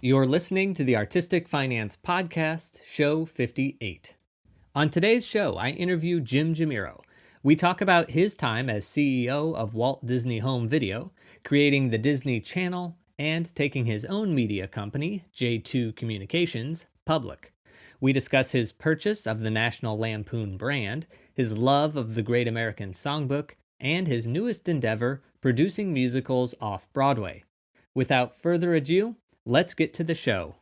You're listening to the Artistic Finance Podcast, Show 58. On today's show, I interview Jim Jimirro. We talk about his time as CEO of Walt Disney Home Video, creating the Disney Channel, and taking his own media company, J2 Communications, public. We discuss his purchase of the National Lampoon brand, his love of the Great American Songbook, and his newest endeavor, producing musicals off-Broadway. Without further ado, let's get to the show.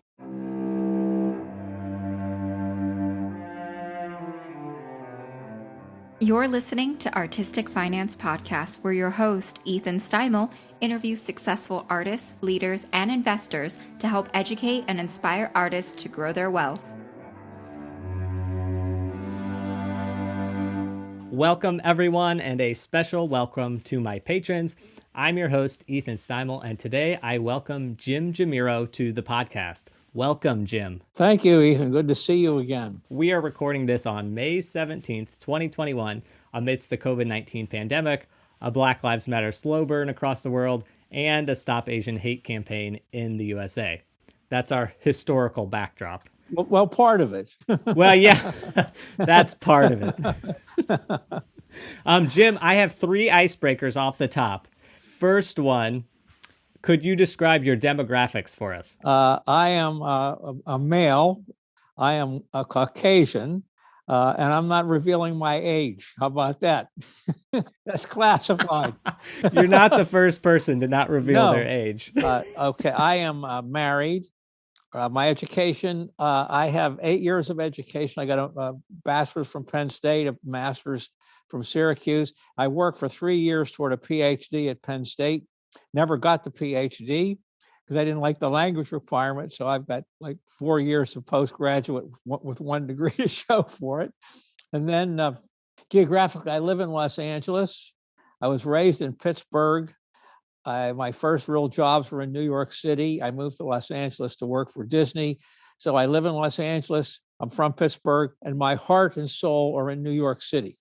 You're listening to Artistic Finance Podcast, where your host, Ethan Steimel, interviews successful artists, leaders, and investors to help educate and inspire artists to grow their wealth. Welcome, everyone, and a special welcome to my patrons. I'm your host, Ethan Steimel, and today I welcome Jim Jimirro to the podcast. Welcome, Jim. Thank you, Ethan. Good to see you again. We are recording this on May 17th, 2021, amidst the COVID-19 pandemic, a Black Lives Matter slow burn across the world, and a Stop Asian Hate campaign in the USA. That's our historical backdrop. Well, part of it. Well, yeah, that's part of it. Jim, I have three icebreakers off the top. First one, could you describe your demographics for us? I am a male. I am a Caucasian, and I'm not revealing my age. How about that? That's classified. You're not the first person to not reveal their age. Okay, I am married. My education, I have 8 years of education. I got a bachelor's from Penn State, a master's from Syracuse. I worked for 3 years toward a PhD at Penn State. Never got the PhD because I didn't like the language requirement. So I've got like 4 years of postgraduate with 1 degree to show for it. And then geographically, I live in Los Angeles. I was raised in Pittsburgh. My first real jobs were in New York City. I moved to Los Angeles to work for Disney. So I live in Los Angeles. I'm from Pittsburgh, and my heart and soul are in New York City.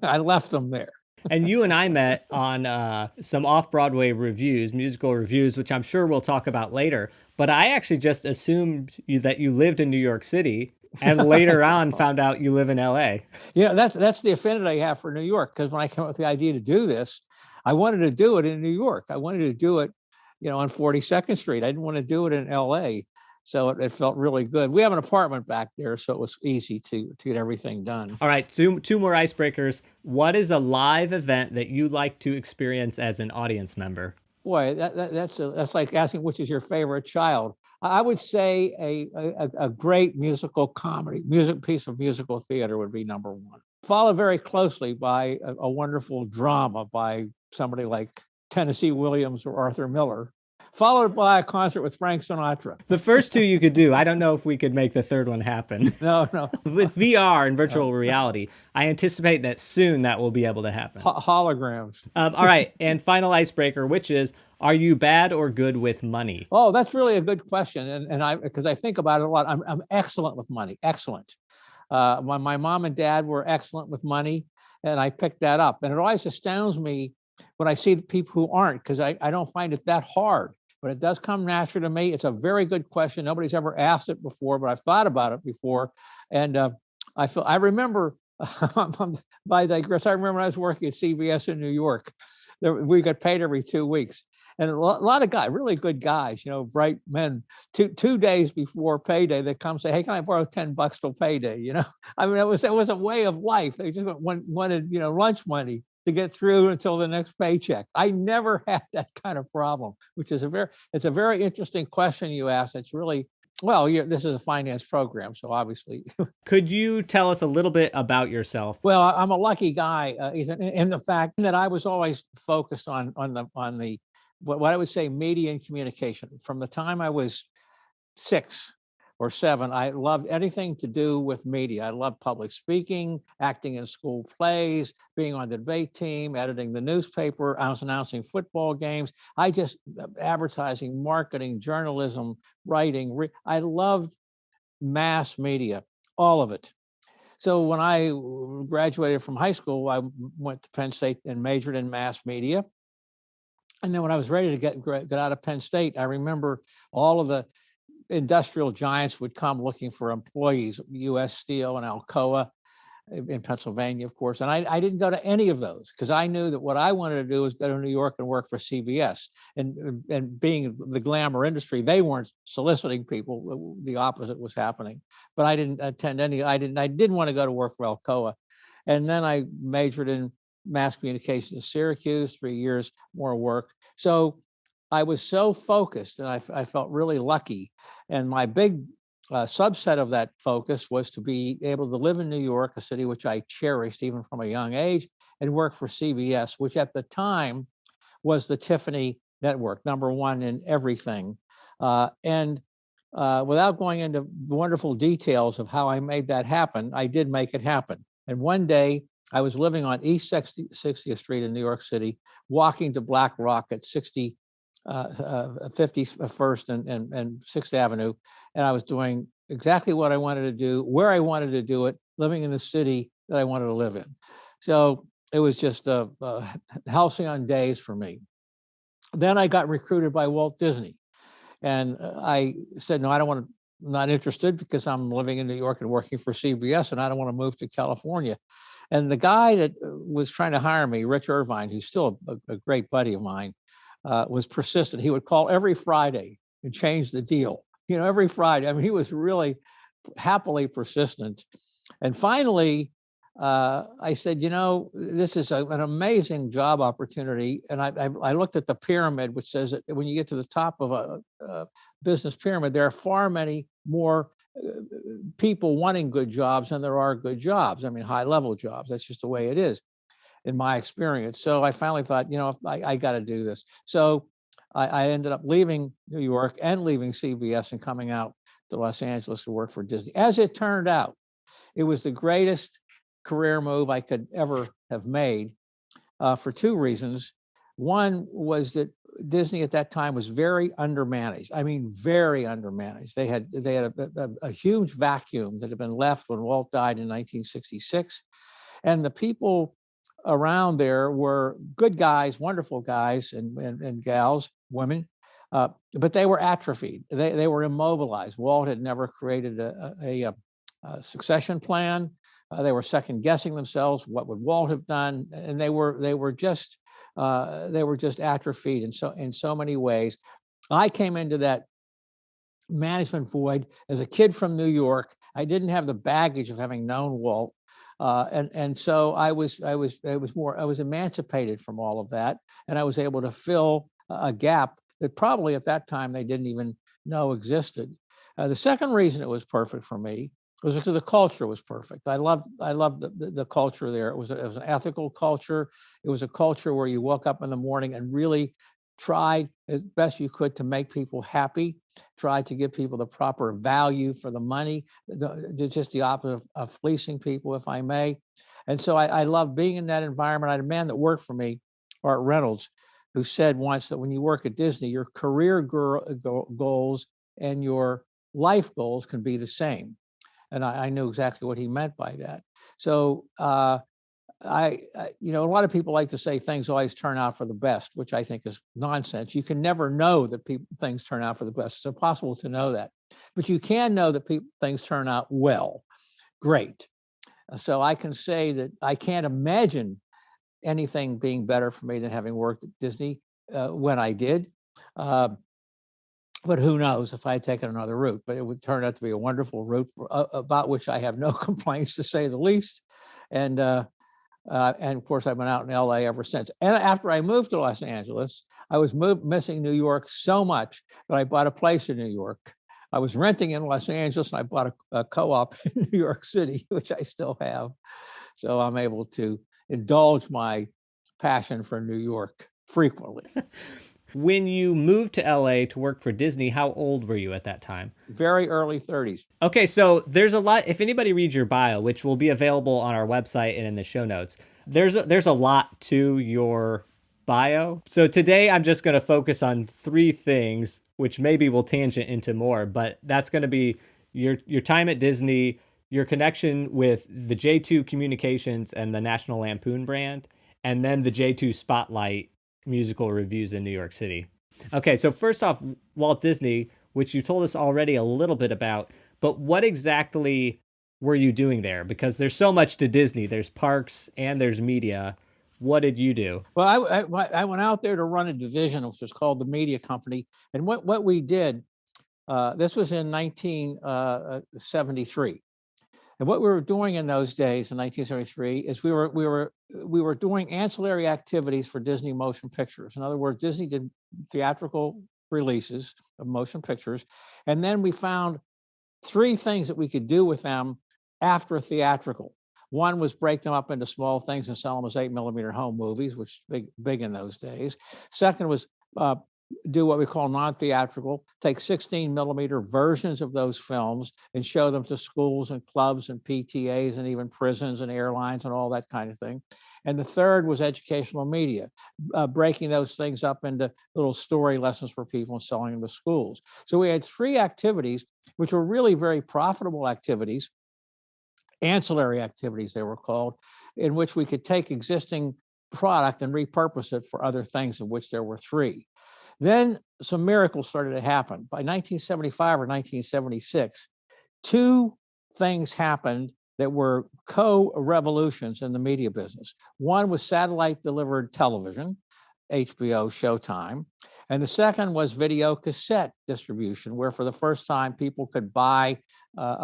I left them there. And you and I met on some off-Broadway reviews, musical reviews, which I'm sure we'll talk about later. But I actually just assumed that you lived in New York City, and later on found out you live in LA. Yeah, that's the affinity I have for New York, because when I came up with the idea to do this, I wanted to do it in New York. I wanted to do it, on 42nd Street. I didn't want to do it in LA. So it felt really good. We have an apartment back there, so it was easy to get everything done. All right, two more icebreakers. What is a live event that you like to experience as an audience member? Boy, that's like asking which is your favorite child. I would say a great musical comedy, piece of musical theater would be number one. Followed very closely by a wonderful drama by somebody like Tennessee Williams or Arthur Miller, followed by a concert with Frank Sinatra. The first two you could do. I don't know if we could make the third one happen. No. With VR and virtual reality, I anticipate that soon that will be able to happen. Holograms. All right, and final icebreaker, which is, are you bad or good with money? Oh, that's really a good question, and because I think about it a lot. I'm excellent with money. Excellent. My mom and dad were excellent with money, and I picked that up. And it always astounds me when I see people who aren't, because I don't find it that hard. But it does come natural to me. It's a very good question. Nobody's ever asked it before, but I've thought about it before. And I remember, I digress, I remember when I was working at CBS in New York, we got paid every 2 weeks. And a lot of guys, really good guys, bright men, two days before payday, they come say, hey, can I borrow $10 till payday? I mean, it was a way of life. They just wanted, lunch money to get through until the next paycheck. I never had that kind of problem, which is it's a very interesting question you asked. It's really, this is a finance program, so obviously. Could you tell us a little bit about yourself? Well, I'm a lucky guy, Ethan, in the fact that I was always focused on the what I would say media and communication. From the time I was 6 or 7, I loved anything to do with media. I loved public speaking, acting in school plays, being on the debate team, editing the newspaper. I was announcing football games. Advertising, marketing, journalism, writing. I loved mass media, all of it. So when I graduated from high school, I went to Penn State and majored in mass media. And then when I was ready to get out of Penn State, I remember all of the industrial giants would come looking for employees, U.S. Steel and Alcoa in Pennsylvania, of course. And I didn't go to any of those because I knew that what I wanted to do was go to New York and work for CBS. And being the glamour industry, they weren't soliciting people. The opposite was happening. But I didn't attend any. I didn't want to go to work for Alcoa. And then I majored in mass communication at Syracuse, 3 years more work. So I was so focused, and I felt really lucky. And my big subset of that focus was to be able to live in New York, a city which I cherished even from a young age, and work for CBS, which at the time was the Tiffany network, number one in everything. And without going into the wonderful details of how I made that happen, I did make it happen. And one day I was living on East 60th Street in New York City, walking to Black Rock at 51st and 6th Avenue. And I was doing exactly what I wanted to do, where I wanted to do it, living in the city that I wanted to live in. So it was just a halcyon days for me. Then I got recruited by Walt Disney. And I said, no, I'm not interested because I'm living in New York and working for CBS, and I don't want to move to California. And the guy that was trying to hire me, Rich Irvine, who's still a great buddy of mine, was persistent. He would call every Friday and change the deal. Every Friday. I mean, he was really happily persistent. And finally, I said, this is an amazing job opportunity. And I looked at the pyramid, which says that when you get to the top of a business pyramid, there are far many more people wanting good jobs than there are good jobs. I mean, high-level jobs. That's just the way it is in my experience. So I finally thought, I got to do this. So I ended up leaving New York and leaving CBS and coming out to Los Angeles to work for Disney. As it turned out, it was the greatest career move I could ever have made for two reasons. One was that Disney at that time was very undermanaged. I mean, very undermanaged. They had a huge vacuum that had been left when Walt died in 1966. And the people around there were good guys, wonderful guys and gals, women, but they were atrophied. They were immobilized. Walt had never created a succession plan. They were second guessing themselves. What would Walt have done? And they were just atrophied in so many ways. I came into that management void as a kid from New York. I didn't have the baggage of having known Walt. And so I was emancipated from all of that, and I was able to fill a gap that probably at that time they didn't even know existed. The second reason it was perfect for me was because the culture was perfect. I loved the culture there. It was an ethical culture. It was a culture where you woke up in the morning and really tried as best you could to make people happy, tried to give people the proper value for the money, just the opposite of fleecing people, if I may. And so I love being in that environment. I had a man that worked for me, Art Reynolds, who said once that when you work at Disney, your career goals and your life goals can be the same. And I knew exactly what he meant by that. So a lot of people like to say things always turn out for the best, which I think is nonsense. You can never know that things turn out for the best. It's impossible to know that. But you can know that things turn out well. Great. So I can say that I can't imagine anything being better for me than having worked at Disney when I did. But who knows if I had taken another route, but it would turn out to be a wonderful route about which I have no complaints, to say the least. And of course, I've been out in LA ever since. And after I moved to Los Angeles, I was missing New York so much that I bought a place in New York. I was renting in Los Angeles, and I bought a co-op in New York City, which I still have. So I'm able to indulge my passion for New York frequently. When you moved to LA to work for Disney, how old were you at that time? Very early 30s. Okay, so there's a lot. If anybody reads your bio, which will be available on our website and in the show notes, there's a lot to your bio. So today I'm just going to focus on three things, which maybe will tangent into more, but that's going to be your time at Disney, your connection with the J2 Communications and the National Lampoon brand, and then the J2 Spotlight musical reviews in New York City. Okay, so first off, Walt Disney, which you told us already a little bit about. But what exactly were you doing there? Because there's so much to Disney. There's parks and there's media. What did you do? Well, I went out there to run a division, which was called the media company. And what we did, this was in 1973. And what we were doing in those days in 1973 is we were doing ancillary activities for Disney motion pictures. In other words, Disney did theatrical releases of motion pictures, and then we found three things that we could do with them after theatrical. One was break them up into small things and sell them as 8mm home movies, which was big in those days. Second was do what we call non-theatrical, take 16mm versions of those films and show them to schools and clubs and PTAs and even prisons and airlines and all that kind of thing. And the third was educational media, breaking those things up into little story lessons for people and selling them to schools. So we had three activities, which were really very profitable activities, ancillary activities they were called, in which we could take existing product and repurpose it for other things, of which there were three. Then some miracles started to happen. By 1975 or 1976, two things happened that were co-revolutions in the media business. One was satellite-delivered television, HBO, Showtime, and the second was video cassette distribution, where for the first time people could buy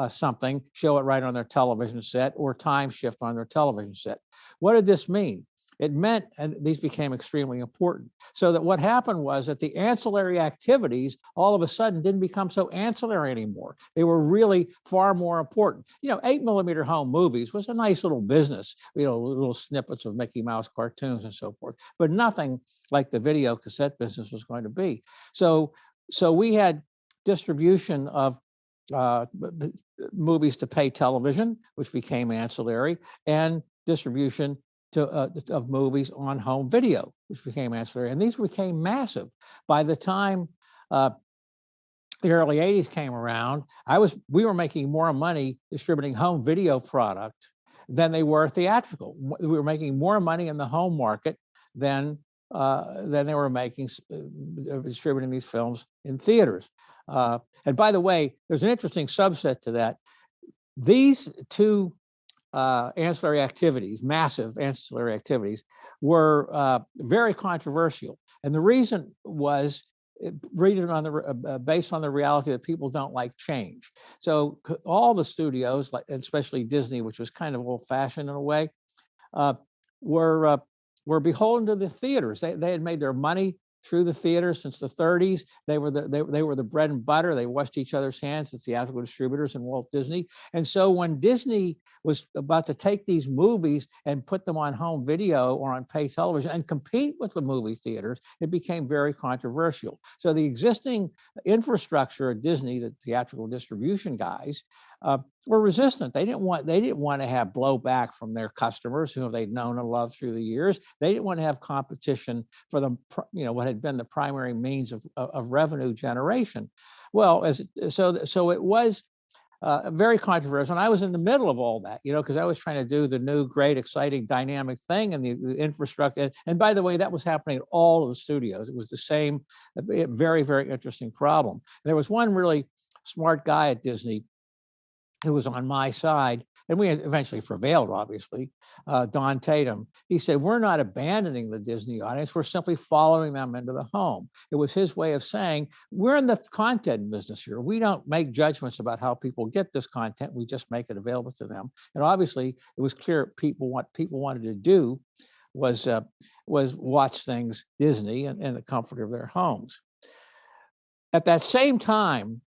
something, show it right on their television set, or time shift on their television set. What did this mean? It meant, and these became extremely important, so that what happened was that the ancillary activities all of a sudden didn't become so ancillary anymore. They were really far more important. 8mm home movies was a nice little business, little snippets of Mickey Mouse cartoons and so forth, but nothing like the video cassette business was going to be. So we had distribution of movies to pay television, which became ancillary, and distribution of movies on home video, which became ancillary. And these became massive. By the time the early 80s came around, we were making more money distributing home video product than they were theatrical. We were making more money in the home market than they were making distributing these films in theaters. And by the way, there's an interesting subset to that. These two ancillary activities, massive ancillary activities, were very controversial. And the reason was based on the reality that people don't like change. So all the studios, especially Disney, which was kind of old-fashioned in a way, were beholden to the theaters. They had made their money through the theaters since the 30s. They were the bread and butter. They washed each other's hands, the theatrical distributors and Walt Disney. And so when Disney was about to take these movies and put them on home video or on pay television and compete with the movie theaters, it became very controversial. So the existing infrastructure at Disney, the theatrical distribution guys, were resistant. They didn't want to have blowback from their customers who they'd known and loved through the years. They didn't want to have competition for them, what had been the primary means of revenue generation. Well, so it was very controversial. And I was in the middle of all that, because I was trying to do the new, great, exciting, dynamic thing and the infrastructure. And by the way, that was happening at all of the studios. It was the same, very, very interesting problem. And there was one really smart guy at Disney who was on my side, and we eventually prevailed, obviously, Don Tatum. He said, we're not abandoning the Disney audience, we're simply following them into the home. It was his way of saying, we're in the content business here. We don't make judgments about how people get this content, we just make it available to them. And obviously, it was clear what people wanted to do was watch things Disney in the comfort of their homes. At that same time,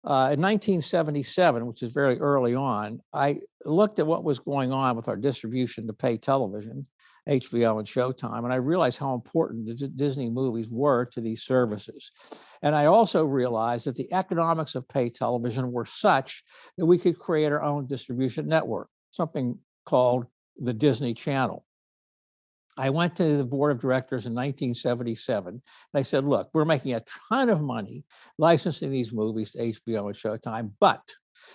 in 1977, which is very early on, I looked at what was going on with our distribution to pay television, HBO and Showtime, and I realized how important the Disney movies were to these services. And I also realized that the economics of pay television were such that we could create our own distribution network, something called the Disney Channel. I went to the board of directors in 1977, and I said, look, we're making a ton of money licensing these movies to HBO and Showtime, but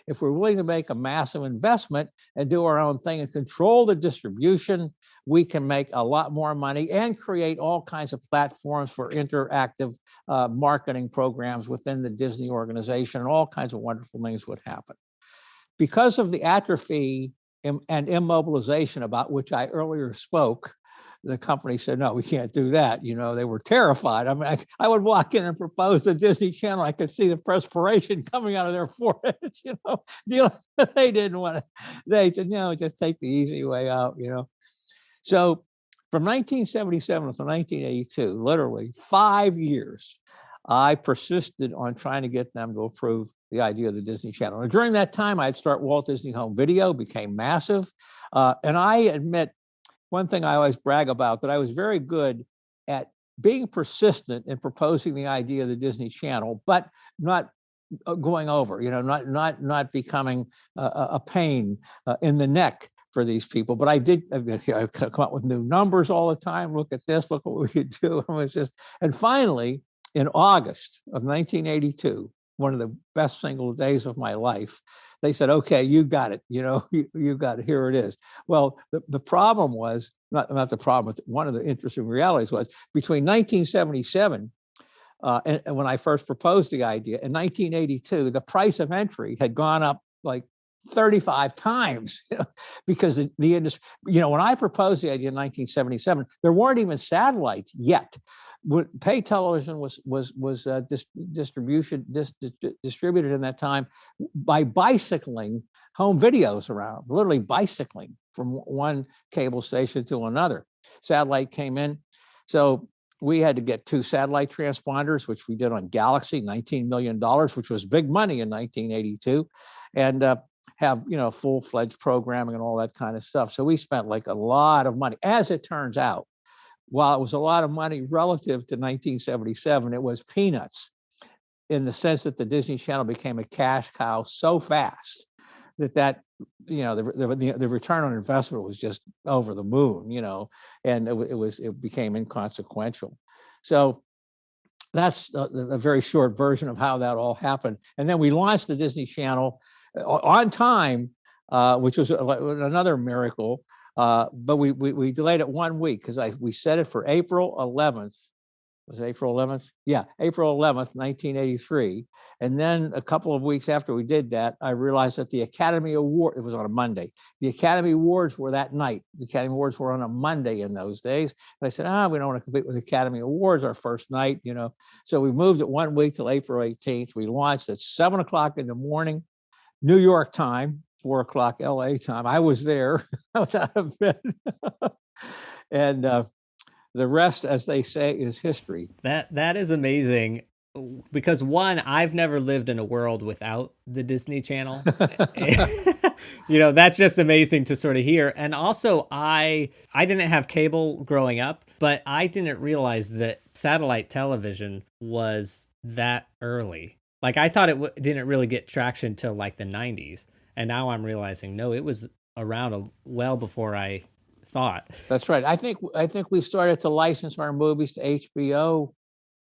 if we're willing to make a massive investment and do our own thing and control the distribution, we can make a lot more money and create all kinds of platforms for interactive marketing programs within the Disney organization, and all kinds of wonderful things would happen. Because of the atrophy and immobilization about which I earlier spoke, the company said, no, we can't do that. They were terrified. I mean, I would walk in and propose the Disney Channel. I could see the perspiration coming out of their foreheads, They didn't want to, they said, no, just take the easy way out, So from 1977 to 1982, literally 5 years, I persisted on trying to get them to approve the idea of the Disney Channel. And during that time, I'd start Walt Disney Home Video, became massive. And I admit, one thing I always brag about, that I was very good at being persistent in proposing the idea of the Disney Channel, but not going over, not becoming a pain in the neck for these people. But I come up with new numbers all the time. Look at this, look what we could do. And finally, in August of 1982, one of the best single days of my life, they said, okay, you got it. You got it. Here it is. Well, the problem was, not the problem, but one of the interesting realities was between 1977 and when I first proposed the idea, in 1982, the price of entry had gone up like 35 times, because the industry, when I proposed the idea in 1977, there weren't even satellites yet. Pay television was distributed in that time by bicycling home videos around, literally bicycling from one cable station to another. Satellite came in, so we had to get 2 satellite transponders, which we did on Galaxy, $19 million, which was big money in 1982, and have full-fledged programming and all that kind of stuff. So we spent like a lot of money. As it turns out, while it was a lot of money relative to 1977, it was peanuts, in the sense that the Disney Channel became a cash cow so fast that the return on investment was just over the moon, and it became inconsequential. So that's a very short version of how that all happened. And then we launched the Disney Channel on time, which was another miracle. But we delayed it 1 week because we set it for April 11th. Was it April 11th? Yeah, April 11th, 1983. And then a couple of weeks after we did that, I realized that the Academy Award, it was on a Monday. The Academy Awards were that night. The Academy Awards were on a Monday in those days. And I said, we don't want to compete with the Academy Awards our first night, So we moved it 1 week till April 18th. We launched at 7 o'clock in the morning, New York time, 4 o'clock LA time. I was there. I was out of bed. And the rest, as they say, is history. That is amazing, because one, I've never lived in a world without the Disney Channel. That's just amazing to sort of hear. And also, I didn't have cable growing up, but I didn't realize that satellite television was that early. Like, I thought it didn't really get traction till like the 90s. And now I'm realizing, no, it was around well before I thought. That's right. I think we started to license our movies to HBO,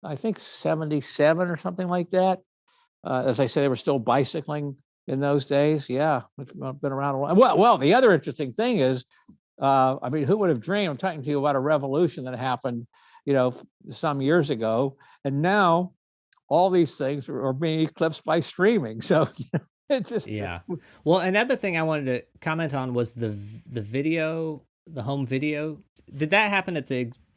I think 77 or something like that. As I say, they were still bicycling in those days. Yeah, it's been around a while. Well, the other interesting thing is, who would have dreamed? I'm talking to you about a revolution that happened, some years ago, and now all these things are being eclipsed by streaming. So it just Well, another thing I wanted to comment on was the video. The home video, did that happen at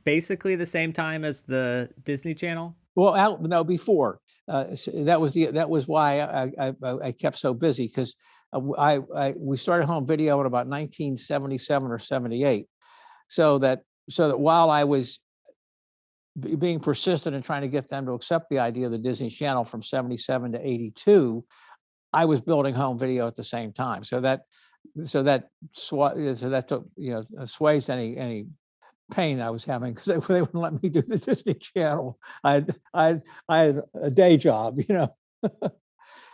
basically the same time as the Disney Channel? Well, no, before. That was why I kept so busy, because we started home video in about 1977 or 78. So that while I was being persistent in trying to get them to accept the idea of the Disney Channel from 77 to 82, I was building home video at the same time. So that took, assuaged any pain I was having, because they wouldn't let me do the Disney Channel. I had a day job,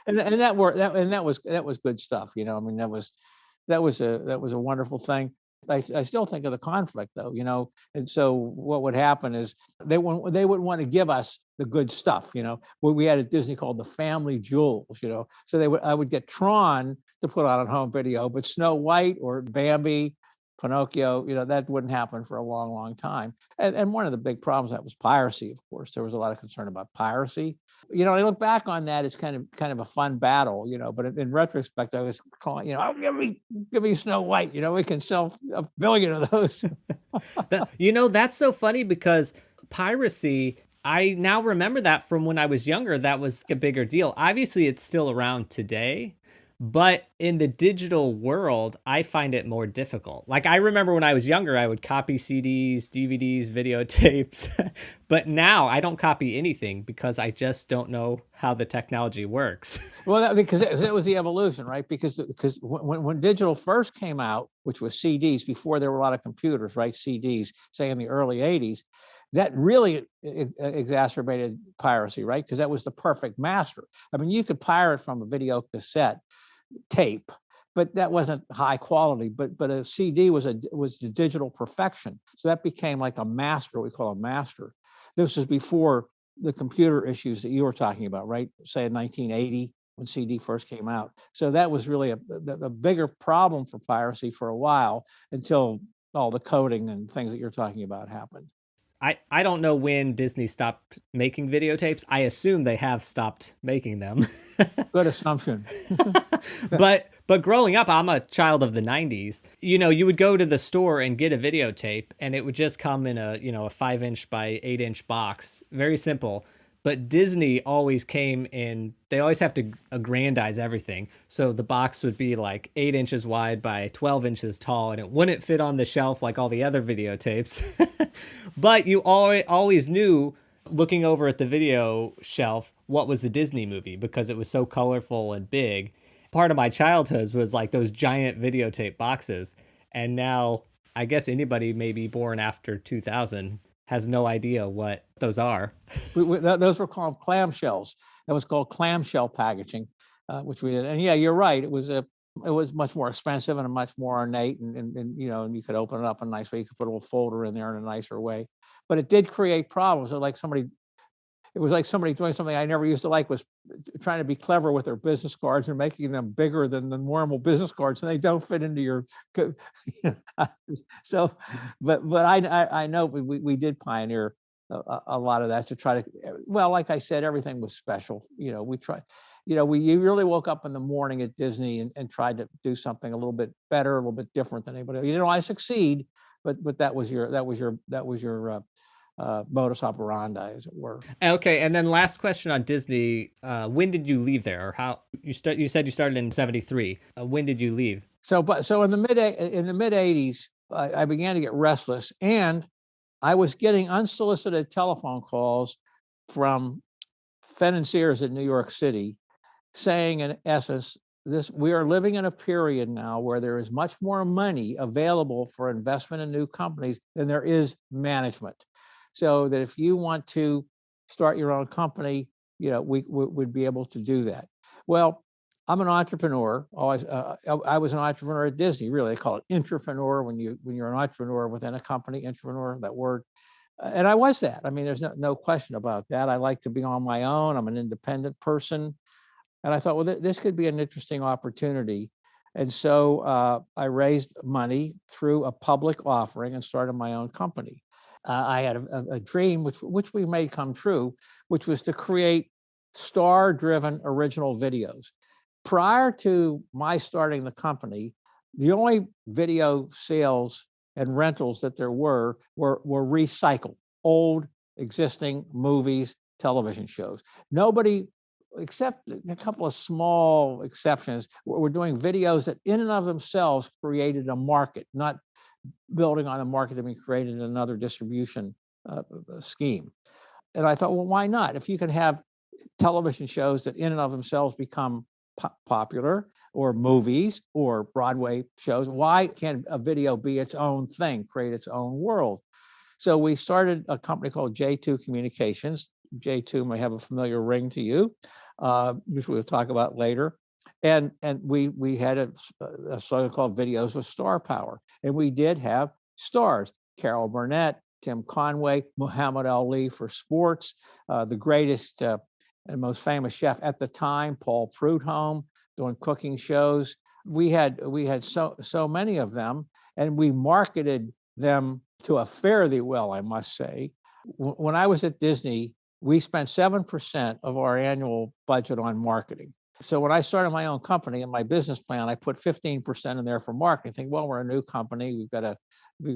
and that worked. That was good stuff. That was a wonderful thing. I still think of the conflict though, and so what would happen is they would want to give us the good stuff, what we had at Disney called the family jewels, so I would get Tron to put on home video, but Snow White or Bambi, Pinocchio, that wouldn't happen for a long, long time. And one of the big problems that was piracy, of course. There was a lot of concern about piracy. I look back on that as kind of a fun battle, but in retrospect, I was calling, oh, give me Snow White, we can sell 1 billion of those. That's so funny because piracy, I now remember that from when I was younger, that was a bigger deal. Obviously, it's still around today. But in the digital world, I find it more difficult. Like I remember when I was younger, I would copy CDs, DVDs, videotapes. But now I don't copy anything because I just don't know how the technology works. Well, because it was the evolution, right? Because when digital first came out, which was CDs, before there were a lot of computers, right? CDs, say in the early 80s, that really exacerbated piracy, right? Because that was the perfect master. I mean, you could pirate from a video cassette tape, but that wasn't high quality. But a CD was the digital perfection. So that became like a master. We call a master. This was before the computer issues that you were talking about, right? Say in 1980 when CD first came out. So that was really a bigger problem for piracy for a while until all the coding and things that you're talking about happened. I don't know when Disney stopped making videotapes. I assume they have stopped making them. Good assumption. But growing up, I'm a child of the 90s. You would go to the store and get a videotape, and it would just come in a 5-inch by 8-inch box. Very simple. But Disney always came in, they always have to aggrandize everything. So the box would be like 8 inches wide by 12 inches tall, and it wouldn't fit on the shelf like all the other videotapes. But you always knew, looking over at the video shelf, what was a Disney movie because it was so colorful and big. Part of my childhood was like those giant videotape boxes. And now I guess anybody maybe born after 2000 has no idea what those are. Those were called clamshells. That was called clamshell packaging, which we did. And yeah, you're right. It was much more expensive and much more ornate, and you could open it up in a nice way. You could put a little folder in there in a nicer way. But it did create problems. It was like somebody doing something I never used to like, was trying to be clever with their business cards and making them bigger than the normal business cards, and they don't fit into your. So, but I know we did pioneer a lot of that to try to. Well, like I said, everything was special. We tried. You really woke up in the morning at Disney and tried to do something a little bit better, a little bit different than anybody else. You didn't always succeed, but that was your modus operandi, as it were. Okay, and then last question on Disney: when did you leave there, or how you said you started in '73? When did you leave? So in the mid '80s, I began to get restless, and I was getting unsolicited telephone calls from financiers in New York City, saying, in essence, we are living in a period now where there is much more money available for investment in new companies than there is management. So that if you want to start your own company, we would be able to do that. Well, I'm an entrepreneur. Always, I was an entrepreneur at Disney. Really, they call it intrapreneur when you're an entrepreneur within a company. Intrapreneur, that word, and I was that. I mean, there's no question about that. I like to be on my own. I'm an independent person, and I thought, well, this could be an interesting opportunity. And so I raised money through a public offering and started my own company. I had a dream, which we made come true, which was to create star-driven original videos. Prior to my starting the company, the only video sales and rentals that there were recycled, old, existing movies, television shows. Nobody, except a couple of small exceptions, were doing videos that in and of themselves created a market, not building on a market that we created in another distribution scheme. And I thought, well, why not? If you can have television shows that in and of themselves become popular, or movies or Broadway shows, why can't a video be its own thing, create its own world? So we started a company called J2 Communications. J2 may have a familiar ring to you, which we'll talk about later. And we had a slogan called Videos with Star Power. And we did have stars, Carol Burnett, Tim Conway, Muhammad Ali for sports, the greatest and most famous chef at the time, Paul Prudhomme, doing cooking shows. We had so many of them, and we marketed them to a fairly well, I must say. When I was at Disney, we spent 7% of our annual budget on marketing. So when I started my own company, in my business plan, I put 15% in there for marketing. I think, well, we're a new company. We've got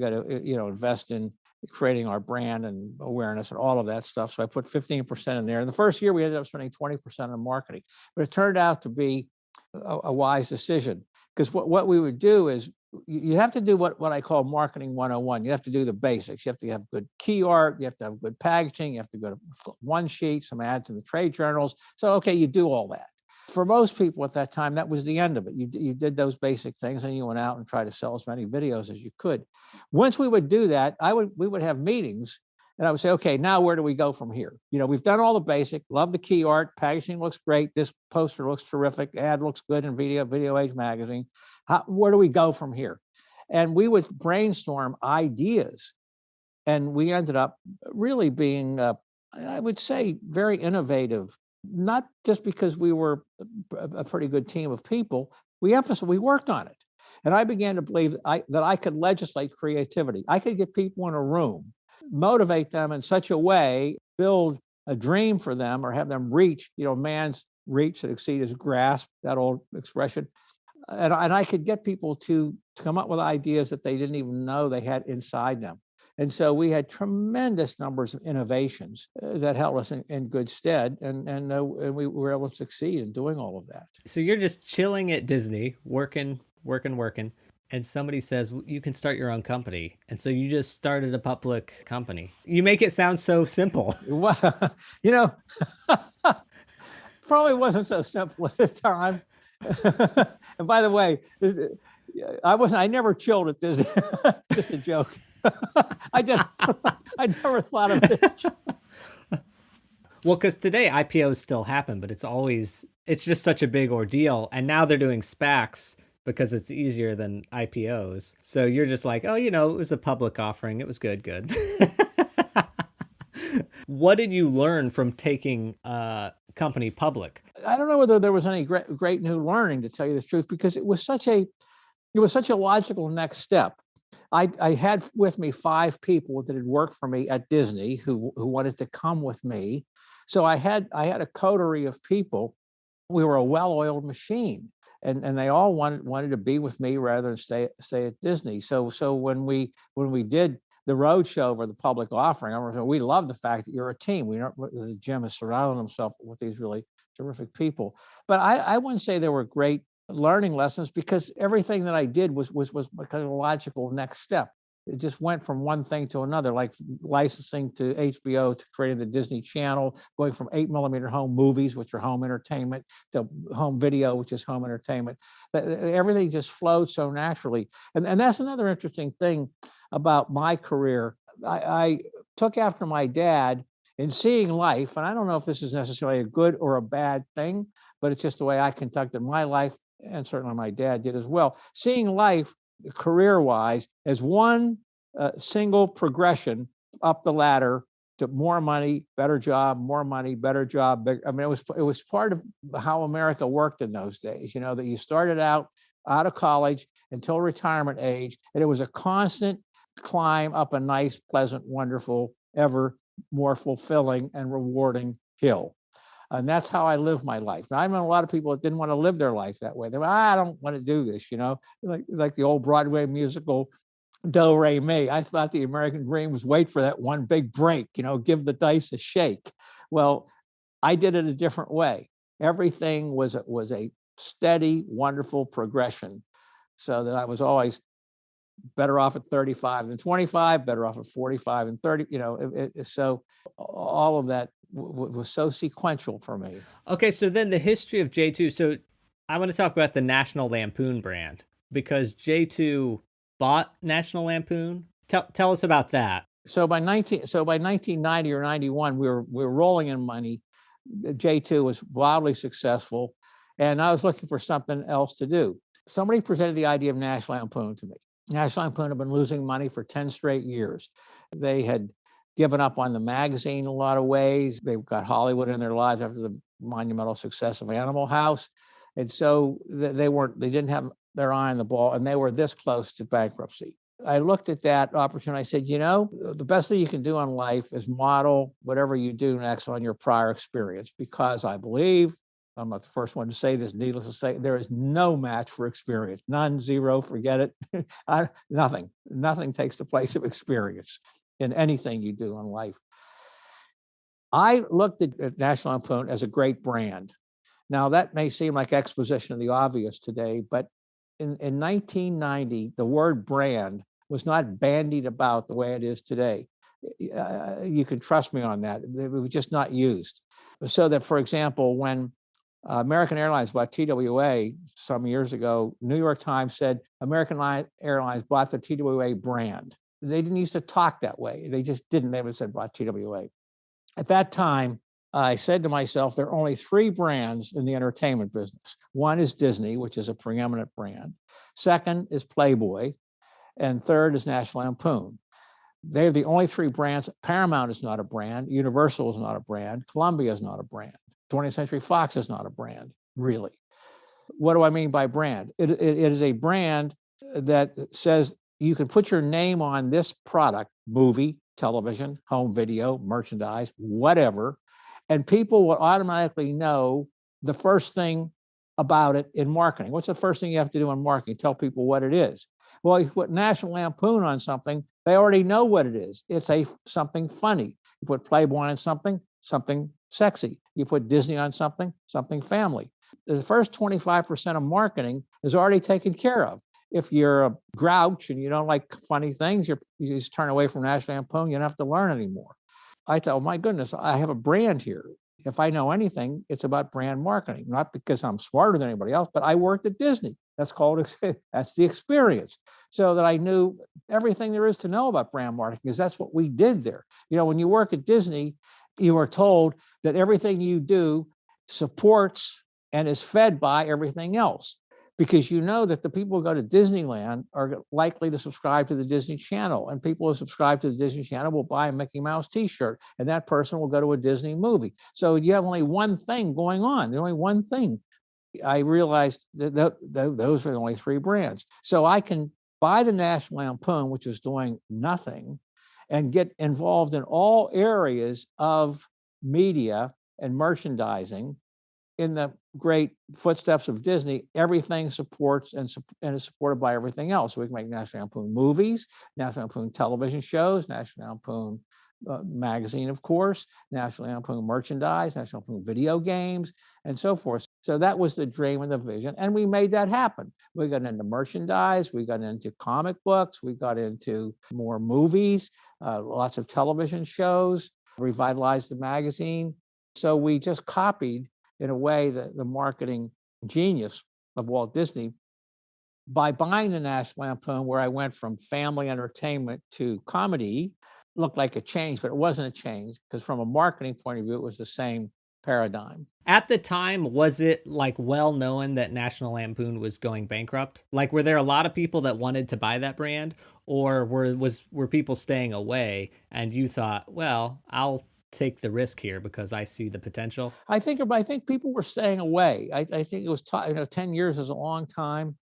to invest in creating our brand and awareness and all of that stuff. So I put 15% in there. In the first year, we ended up spending 20% on marketing. But it turned out to be a wise decision, because what we would do is you have to do what I call marketing 101. You have to do the basics. You have to have good key art. You have to have good packaging. You have to go to one sheet, some ads in the trade journals. So, okay, you do all that. For most people at that time, that was the end of it. You did those basic things, and you went out and tried to sell as many videos as you could. Once we would do that, we would have meetings, and I would say, okay, now where do we go from here? We've done all the basic, love the key art, packaging looks great, this poster looks terrific, ad looks good in Video Age magazine. Where do we go from here? And we would brainstorm ideas, and we ended up really being, I would say, very innovative. Not just because we were a pretty good team of people, we worked on it. And I began to believe that I could legislate creativity. I could get people in a room, motivate them in such a way, build a dream for them, or have them reach, man's reach that exceed his grasp, that old expression. And I could get people to come up with ideas that they didn't even know they had inside them. And so we had tremendous numbers of innovations that held us in good stead, and we were able to succeed in doing all of that. So you're just chilling at Disney, working, and somebody says, you can start your own company. And so you just started a public company. You make it sound so simple. Well, probably wasn't so simple at the time. And by the way, I never chilled at Disney. Just a joke. I never thought of it. Well, because today IPOs still happen, but it's just such a big ordeal. And now they're doing SPACs because it's easier than IPOs. So you're just like, oh, it was a public offering. It was good. What did you learn from taking a company public? I don't know whether there was any great new learning, to tell you the truth, because it was such a logical next step. I had with me 5 people that had worked for me at Disney who wanted to come with me. So I had a coterie of people. We were a well-oiled machine, and they all wanted to be with me rather than stay at Disney. So when we did the road show for the public offering, I remember we love the fact that you're a team. Jim has surrounded himself with these really terrific people. But I wouldn't say there were great learning lessons, because everything that I did was kind of a logical next step. It just went from one thing to another, like licensing to HBO, to creating the Disney Channel, going from 8mm home movies, which are home entertainment, to home video, which is home entertainment. Everything just flowed so naturally. And that's another interesting thing about my career. I took after my dad in seeing life, and I don't know if this is necessarily a good or a bad thing, but it's just the way I conducted my life, and certainly my dad did as well. Seeing life career-wise as one single progression up the ladder to more money, better job, more money, better job. I mean, it was part of how America worked in those days. That you started out of college until retirement age, and it was a constant climb up a nice, pleasant, wonderful, ever more fulfilling and rewarding hill. And that's how I live my life. Now, I know a lot of people that didn't want to live their life that way. They were, I don't want to do this, like the old Broadway musical, Do, Re, Mi. I thought the American dream was wait for that one big break, give the dice a shake. Well, I did it a different way. Everything was a steady, wonderful progression, so that I was always better off at 35 than 25, better off at 45 and 30, so all of that was so sequential for me. Okay, so then the history of J2. So I want to talk about the National Lampoon brand, because J2 bought National Lampoon. Tell us about that. So by 1990 or 91, we were rolling in money. J2 was wildly successful, And I was looking for something else to do. Somebody presented the idea of National Lampoon to me. National Lampoon had been losing money for 10 straight years. They had given up on the magazine in a lot of ways. They've got Hollywood in their lives after the monumental success of Animal House. And so they didn't have their eye on the ball, and they were this close to bankruptcy. I looked at that opportunity. I said, the best thing you can do in life is model whatever you do next on your prior experience, because I believe, I'm not the first one to say this, needless to say, there is no match for experience. None, zero, forget it. Nothing takes the place of experience in anything you do in life. I looked at National Lampoon as a great brand. Now, that may seem like exposition of the obvious today, but in 1990, the word brand was not bandied about the way it is today. You can trust me on that. It was just not used. So that, for example, when American Airlines bought TWA some years ago, New York Times said American Airlines bought the TWA brand. They didn't used to talk that way. They just didn't. They would say bought TWA. At that time, I said to myself, there are only three brands in the entertainment business. One is Disney, which is a preeminent brand. Second is Playboy. And third is National Lampoon. They're the only three brands. Paramount is not a brand. Universal is not a brand. Columbia is not a brand. 20th Century Fox is not a brand, really. What do I mean by brand? It is a brand that says you can put your name on this product, movie, television, home video, merchandise, whatever, and people will automatically know the first thing about it in marketing. What's the first thing you have to do in marketing? Tell people what it is. Well, if you put National Lampoon on something, they already know what it is. It's something funny. You put Playboy on something sexy. You put Disney on something family. The first 25% of marketing is already taken care of. If you're a grouch and you don't like funny things, you just turn away from National Lampoon, you don't have to learn anymore. I thought, oh my goodness, I have a brand here. If I know anything, it's about brand marketing, not because I'm smarter than anybody else, but I worked at Disney. That's the experience. So that I knew everything there is to know about brand marketing, because that's what we did there. When you work at Disney, you are told that everything you do supports and is fed by everything else, because you know that the people who go to Disneyland are likely to subscribe to the Disney Channel, and people who subscribe to the Disney Channel will buy a Mickey Mouse t-shirt, and that person will go to a Disney movie. So you have only one thing going on. There's only one thing. I realized that those are the only three brands. So I can buy the National Lampoon, which is doing nothing, and get involved in all areas of media and merchandising in the great footsteps of Disney. Everything supports and is supported by everything else. So we can make National Lampoon movies, National Lampoon television shows, National Lampoon magazine, of course, National Lampoon merchandise, National Lampoon video games, and so forth. So that was the dream and the vision, and we made that happen. We got into merchandise, we got into comic books, we got into more movies, lots of television shows, revitalized the magazine. So we just copied, in a way, the marketing genius of Walt Disney by buying the National Lampoon, where I went from family entertainment to comedy. Looked like a change, but it wasn't a change, because from a marketing point of view, it was the same paradigm. At the time, was it well known that National Lampoon was going bankrupt? Were there a lot of people that wanted to buy that brand, or were people staying away and you thought, well, I'll take the risk here because I see the potential? I think people were staying away. I think it was 10 years is a long time.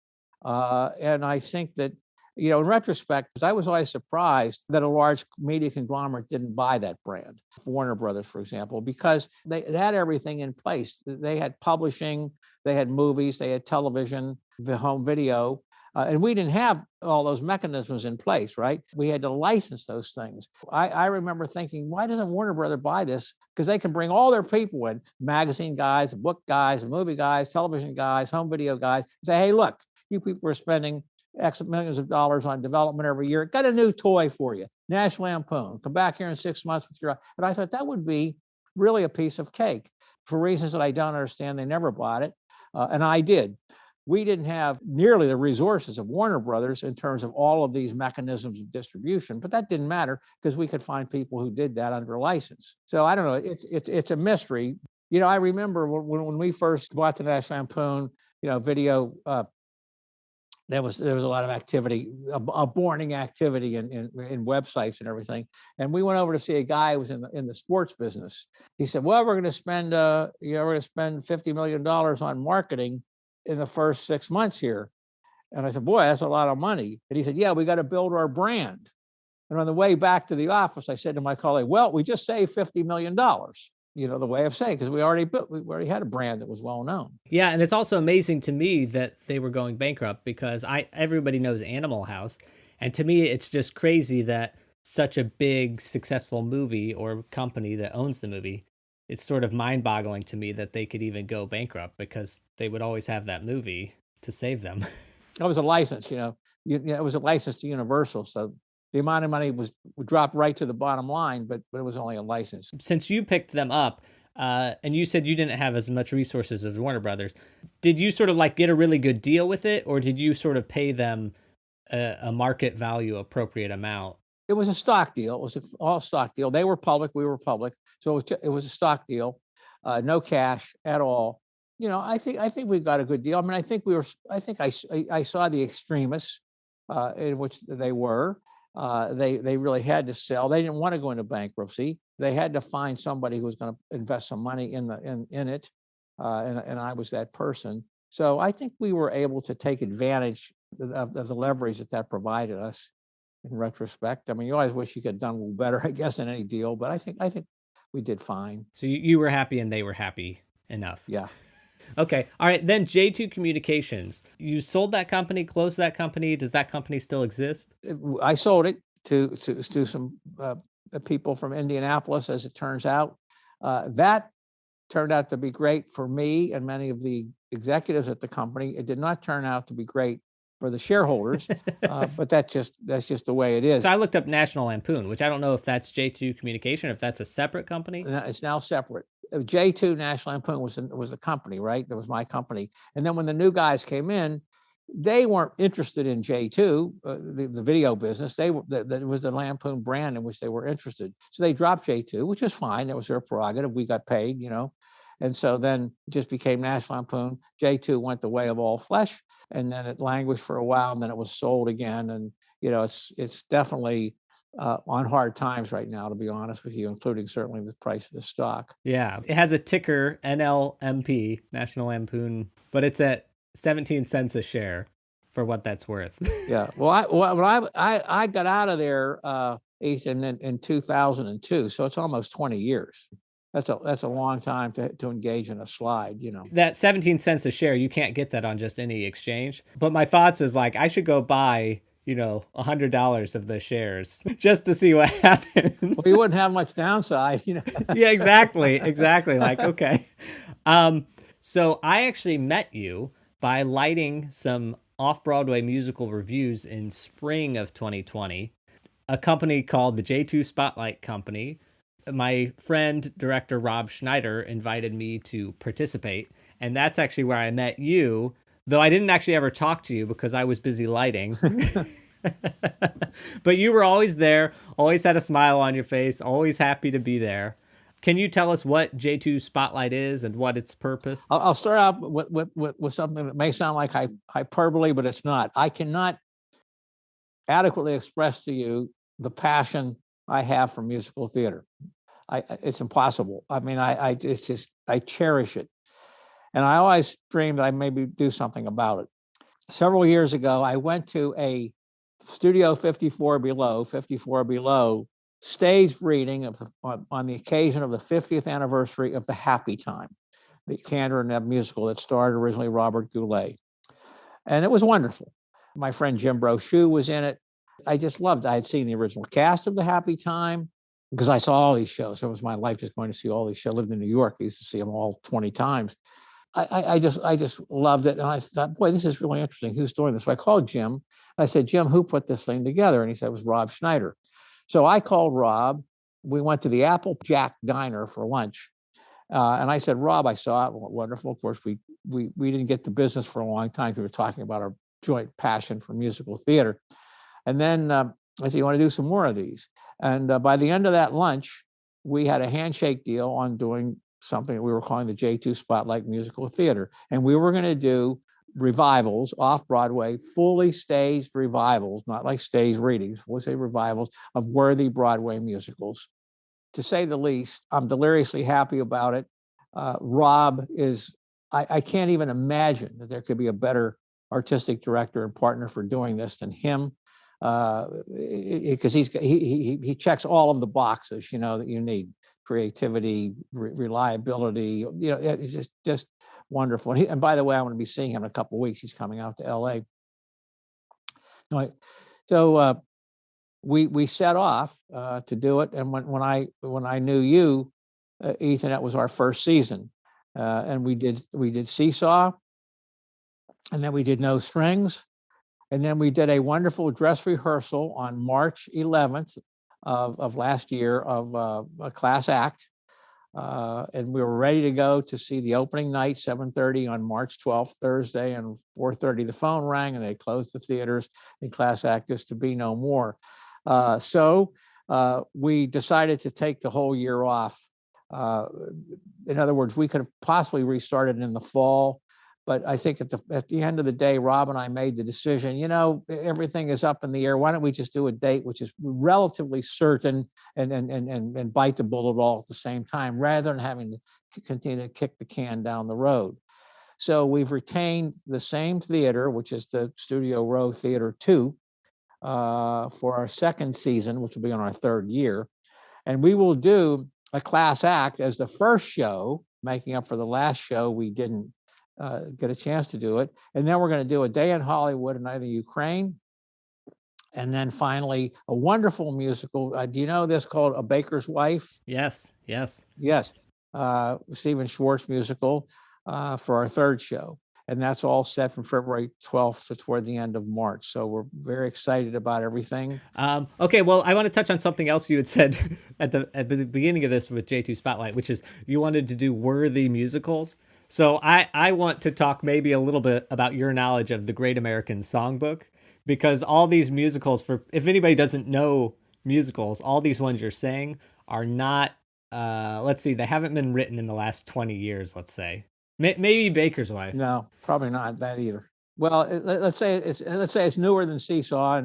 And I think that, in retrospect, because I was always surprised that a large media conglomerate didn't buy that brand, Warner Brothers, for example, because they had everything in place. They had publishing, they had movies, they had television, the home video, and we didn't have all those mechanisms in place, right? We had to license those things. I remember thinking, why doesn't Warner Brothers buy this? Because they can bring all their people in, magazine guys, book guys, movie guys, television guys, home video guys, and say, hey, look, you people are spending X millions of dollars on development every year. Got a new toy for you, National Lampoon. Come back here in 6 months with your. But I thought that would be really a piece of cake. For reasons that I don't understand, they never bought it, and I did. We didn't have nearly the resources of Warner Brothers in terms of all of these mechanisms of distribution, but that didn't matter because we could find people who did that under license. So I don't know. It's a mystery. I remember when we first bought the National Lampoon, video. There was a lot of activity, a morning activity in websites and everything. And we went over to see a guy who was in the sports business. He said, "Well, we're going to spend $50 million on marketing in the first 6 months here." And I said, "Boy, that's a lot of money." And he said, "Yeah, we got to build our brand." And on the way back to the office, I said to my colleague, "Well, we just saved $50 million." The way of saying, because we already had a brand that was well known. Yeah, and it's also amazing to me that they were going bankrupt, because everybody knows Animal House, and to me it's just crazy that such a big successful movie or company that owns the movie, it's sort of mind-boggling to me that they could even go bankrupt, because they would always have that movie to save them. It was a license, it was a license to Universal, so the amount of money would drop right to the bottom line, but it was only a license. Since you picked them up, and you said you didn't have as much resources as Warner Brothers, did you sort of like get a really good deal with it, or did you sort of pay them a market value appropriate amount? It was a stock deal. It was an all stock deal. They were public, we were public, so it was a stock deal, no cash at all. I think we got a good deal. I mean, I think I saw the extremists in which they were. They really had to sell. They didn't want to go into bankruptcy. They had to find somebody who was going to invest some money in it, and I was that person. So I think we were able to take advantage of the leverage that provided us. In retrospect, I mean, you always wish you could have done a little better, I guess, in any deal. But I think we did fine. So you were happy, and they were happy enough. Yeah. Okay. All right. Then J2 Communications. You sold that company, closed that company. Does that company still exist? I sold it to some people from Indianapolis, as it turns out. That turned out to be great for me and many of the executives at the company. It did not turn out to be great for the shareholders, but that's just the way it is. So I looked up National Lampoon, which I don't know if that's J2 Communication, if that's a separate company. It's now separate. J2 National Lampoon was the company, right? That was my company. And then when the new guys came in, they weren't interested in J2, the video business. That was the Lampoon brand in which they were interested. So they dropped J2, which is fine. That was their prerogative. We got paid, And so then it just became National Lampoon. J2 went the way of all flesh, and then it languished for a while, and then it was sold again. And it's definitely on hard times right now, to be honest with you, including certainly the price of the stock. Yeah, it has a ticker NLMP, National Lampoon, but it's at 17 cents a share, for what that's worth. Yeah. Well, I got out of there, Ethan, in 2002, so it's almost 20 years. That's a long time to engage in a slide, That 17 cents a share, you can't get that on just any exchange. But my thoughts is like, I should go buy, $100 of the shares just to see what happens. Well, you wouldn't have much downside, Yeah, exactly. Like, okay. So I actually met you by lighting some off-Broadway musical reviews in spring of 2020, a company called the J2 Spotlight Company. My friend, director Rob Schneider, invited me to participate, and that's actually where I met you, though I didn't actually ever talk to you because I was busy lighting. But you were always there, always had a smile on your face, always happy to be there. Can you tell us what J2 Spotlight is and what its purpose? I'll start out with something that may sound like hyperbole, but it's not. I cannot adequately express to you the passion I have for musical theater. It's impossible. I mean, I cherish it. And I always dreamed that I maybe do something about it. Several years ago, I went to a Studio 54 Below staged reading on the occasion of the 50th anniversary of The Happy Time, the Kander and Nebb musical that starred originally Robert Goulet. And it was wonderful. My friend Jim Brochu was in it. I just loved it. I had seen the original cast of The Happy Time because I saw all these shows. It was my life just going to see all these shows. I lived in New York. I used to see them all 20 times. I just loved it. And I thought, boy, this is really interesting. Who's doing this? So I called Jim. I said, Jim, who put this thing together? And he said, it was Rob Schneider. So I called Rob. We went to the Applejack Diner for lunch. And I said, Rob, I saw it. Wonderful. Of course, we didn't get the business for a long time. We were talking about our joint passion for musical theater. And then I said, you want to do some more of these? And by the end of that lunch, we had a handshake deal on doing something we were calling the J2 Spotlight Musical Theater. And we were going to do revivals off Broadway, fully staged revivals, not like stage readings, fully staged revivals of worthy Broadway musicals. To say the least, I'm deliriously happy about it. Rob is, I can't even imagine that there could be a better artistic director and partner for doing this than him, because he checks all of the boxes, that you need: creativity, reliability. It's just wonderful. And by the way, I'm going to be seeing him in a couple of weeks. He's coming out to LA. Anyway, so we set off to do it, and when I knew you, Ethan, that was our first season, and we did Seesaw, and then we did No Strings, and then we did a wonderful dress rehearsal on March 11th of last year of a class act, and we were ready to go to see the opening night, 7:30 on March 12th, Thursday, and 4:30 the phone rang, and they closed the theaters, and class act is to be no more. So we decided to take the whole year off. In other words, we could have possibly restarted in the fall, but I think at the end of the day, Rob and I made the decision, everything is up in the air. Why don't we just do a date which is relatively certain and bite the bullet all at the same time, rather than having to continue to kick the can down the road. So we've retained the same theater, which is the Studio Row Theater 2, for our second season, which will be on our third year. And we will do a class act as the first show, making up for the last show we didn't get a chance to do it. And then we're going to do a day in Hollywood, a night in Ukraine. And then finally, a wonderful musical. Do you know this, called A Baker's Wife? Yes. Stephen Schwartz musical for our third show. And that's all set from February 12th to toward the end of March. So we're very excited about everything. Okay, well, I want to touch on something else you had said at the beginning of this with J2 Spotlight, which is you wanted to do worthy musicals. So I want to talk maybe a little bit about your knowledge of the Great American Songbook, because all these musicals, if anybody doesn't know musicals, all these ones you're saying are not, they haven't been written in the last 20 years, let's say. Maybe Baker's Wife. No, probably not that either. Well, let's say it's newer than Seesaw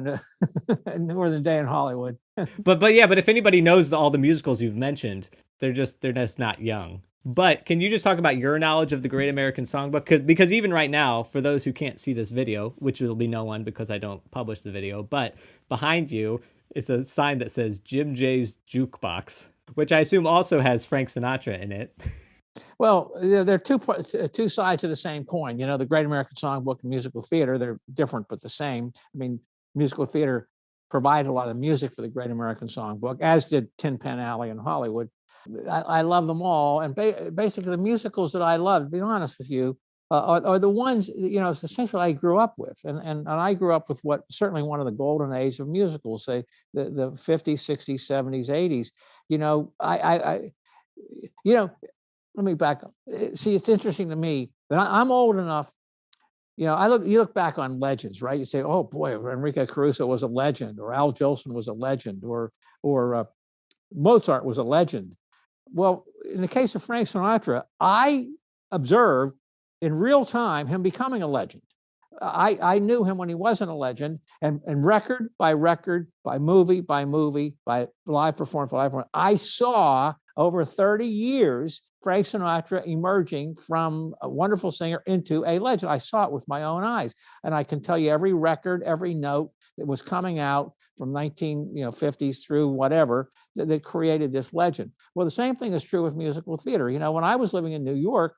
and newer than Day in Hollywood. but if anybody knows all the musicals you've mentioned, they're just not young. But can you just talk about your knowledge of the Great American Songbook? Because even right now, for those who can't see this video, which will be no one because I don't publish the video, but behind you is a sign that says Jim J's Jukebox, which I assume also has Frank Sinatra in it. Well, they're two sides of the same coin. The Great American Songbook and musical theater, they're different but the same. I mean, musical theater provided a lot of music for the Great American Songbook, as did Tin Pan Alley in Hollywood. I love them all. And basically the musicals that I love, to be honest with you, are the ones, essentially I grew up with. And I grew up with what certainly one of the golden age of musicals, say the 50s, 60s, 70s, 80s. Let me back up. See, it's interesting to me that I'm old enough. You look back on legends, right? You say, oh boy, Enrique Caruso was a legend, or Al Jolson was a legend, or Mozart was a legend. Well, in the case of Frank Sinatra, I observed in real time him becoming a legend. I knew him when he wasn't a legend, and record by record, by movie by movie, by live performance by live performance, I saw over 30 years Frank Sinatra emerging from a wonderful singer into a legend. I saw it with my own eyes, and I can tell you every record, every note that was coming out from 1950s through whatever that created this legend. Well, the same thing is true with musical theater. When I was living in New York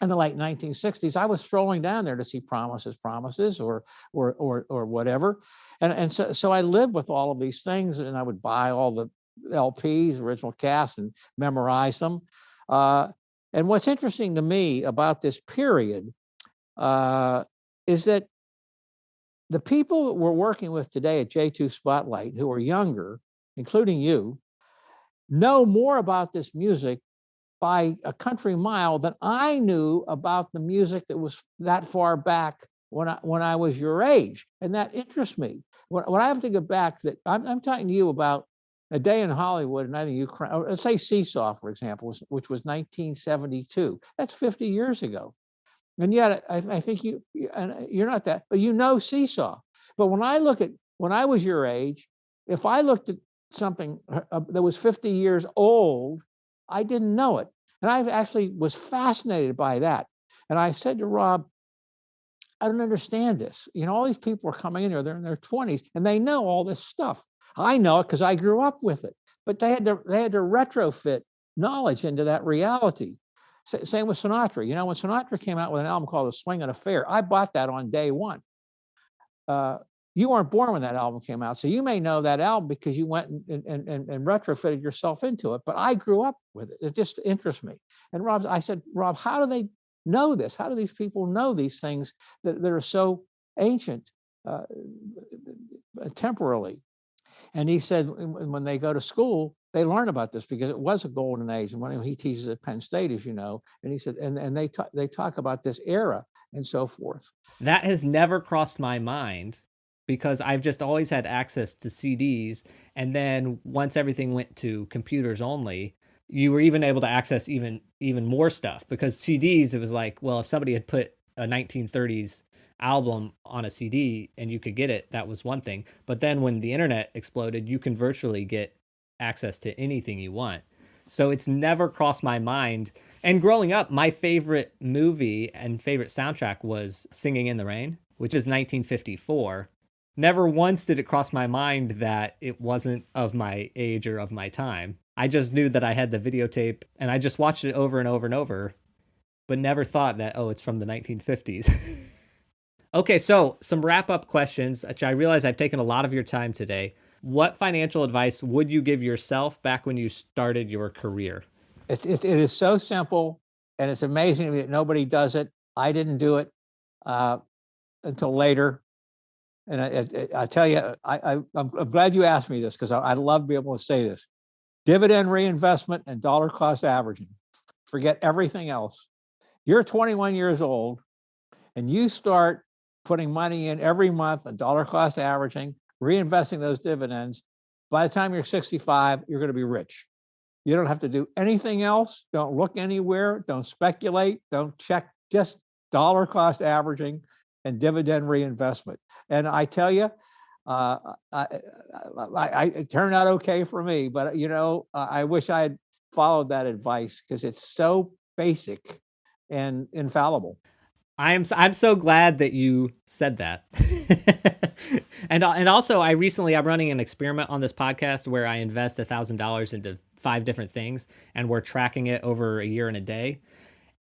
in the late 1960s, I was strolling down there to see Promises, or whatever, and so I lived with all of these things, and I would buy all the LPs, original cast, and memorize them. And what's interesting to me about this period is that the people that we're working with today at J2 Spotlight, who are younger, including you, know more about this music by a country mile than I knew about the music that was that far back when I was your age. And that interests me. When I have to go back, that I'm talking to you about A Day in Hollywood, and I think let's say Seesaw, for example, which was 1972. That's 50 years ago. And yet, I think you're not that, but you know Seesaw. But when I was your age, if I looked at something that was 50 years old, I didn't know it. And I actually was fascinated by that. And I said to Rob, I don't understand this. All these people are coming in here, they're in their 20s, and they know all this stuff. I know it because I grew up with it. But they had to retrofit knowledge into that reality. Same with Sinatra. When Sinatra came out with an album called The Swing and Affair, I bought that on day one. You weren't born when that album came out, so you may know that album because you went and retrofitted yourself into it. But I grew up with it. It just interests me. And I said, Rob, how do they know this? How do these people know these things that are so ancient temporally? And he said, when they go to school, they learn about this because it was a golden age. And when he teaches at Penn State, as you know, and he said, and they talk about this era and so forth. That has never crossed my mind because I've just always had access to CDs. And then once everything went to computers only, you were even able to access even more stuff, because CDs, it was like, well, if somebody had put a 1930s album on a CD and you could get it, that was one thing. But then when the internet exploded, you can virtually get access to anything you want. So it's never crossed my mind. And growing up, my favorite movie and favorite soundtrack was Singing in the Rain, which is 1954. Never once did it cross my mind that it wasn't of my age or of my time. I just knew that I had the videotape and I just watched it over and over and over, but never thought that, it's from the 1950s. Okay, so some wrap-up questions, which I realize I've taken a lot of your time today. What financial advice would you give yourself back when you started your career? It is so simple, and it's amazing to me that nobody does it. I didn't do it until later. And I tell you, I'm glad you asked me this, because I'd love to be able to say this. Dividend reinvestment and dollar cost averaging. Forget everything else. You're 21 years old, and you start putting money in every month and dollar cost averaging, reinvesting those dividends. By the time you're 65, you're going to be rich. You don't have to do anything else. Don't look anywhere. Don't speculate. Don't check. Just dollar cost averaging and dividend reinvestment. And I tell you, it turned out okay for me. But I wish I had followed that advice, because it's so basic and infallible. I'm so glad that you said that. And also, I'm running an experiment on this podcast where I invest $1,000 into 5 different things, and we're tracking it over a year and a day.